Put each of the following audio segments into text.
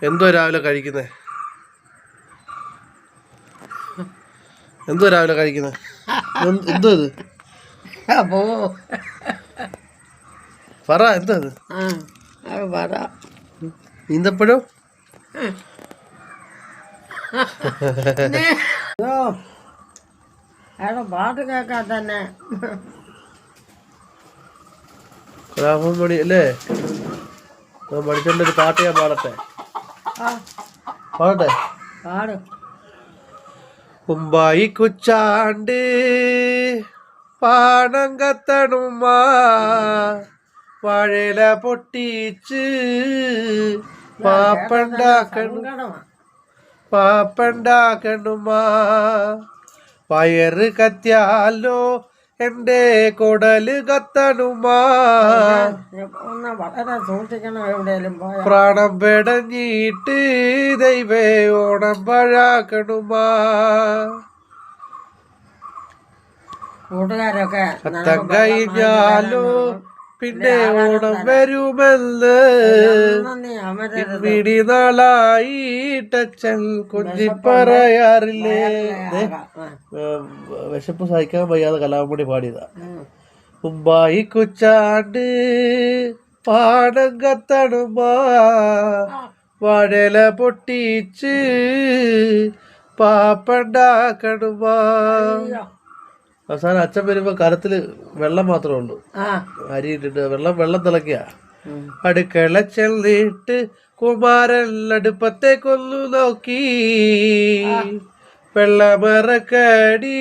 എന്തോ രാവിലെ കഴിക്കുന്നേ? എന്തോ രാവിലെ കഴിക്കുന്നേ? എന്തോ ഇത്? പറ, എന്താ ഇത്? ഈന്തപ്പഴം? പാട്ട് കേൾക്കാൻ തന്നെ മണി അല്ലേ? മണിച്ചൊണ്ടൊരു പാട്ട് ഞാൻ പാടട്ടെ? പാടട്ടെ? മുമ്പായി കുച്ചാണ്ട് പാണം കത്തണുമാ, വാഴയില പൊട്ടിച്ച് പാപ്പണ്ടാക്കണുമാ, വയറ് കത്തിയാലോ എന്റെ കൊടല് കത്തണുമാ, വളരെ സൂക്ഷിക്കണം. എവിടെയെങ്കിലും പ്രാണം പെടഞ്ഞിട്ട് ദൈവേ ഓണം പഴാക്കണുമാ, കൂട്ടുകാരൊക്കെ കത്തം കഴിഞ്ഞാലോ പിന്നെ ഓണം വരുമെന്ന് പിടി നാളായിട്ടച്ഛൻ കുഞ്ഞി പറയാറില്ലേ? വിശപ്പ് സഹിക്കാൻ വയ്യാതെ കലാമണി പാടിയതാ. മുമ്പായി കുച്ചാണ്ട് പാടം കത്തണുമാ, വാഴയില പൊട്ടിച്ച് പാപ്പണ്ടാക്കണുമാ. അവസാനം അച്ഛൻ വരുമ്പോ കരത്തില് വെള്ളം മാത്രമേ ഉള്ളൂ, അരി ഇട്ടിട്ട് വെള്ളം തിളക്കിയ. അടുക്കള ചെന്നിട്ട് കുമാരൻ അടുപ്പത്തേക്കൊന്നു നോക്കി, വെള്ളമിറക്കടി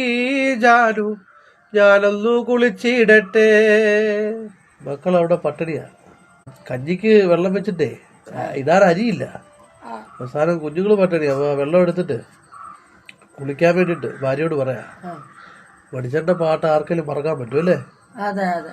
ജാനു ഞാനൊന്നു കുളിച്ചിടട്ടെ. മക്കളവിടെ പട്ടിണിയാ, കഞ്ഞിക്ക് വെള്ളം വെച്ചിട്ടേ ഇതാറ് അരിയില്ല. അവസാനം കുഞ്ഞുങ്ങൾ പട്ടിണിയാ. അപ്പൊ വെള്ളം എടുത്തിട്ട് കുളിക്കാൻ വേണ്ടിട്ട് ഭാര്യയോട് പറയാ. മണിച്ചേട്ടൻ്റെ പാട്ട് ആർക്കെങ്കിലും മറക്കാൻ പറ്റും അല്ലേ? അതെ അതെ.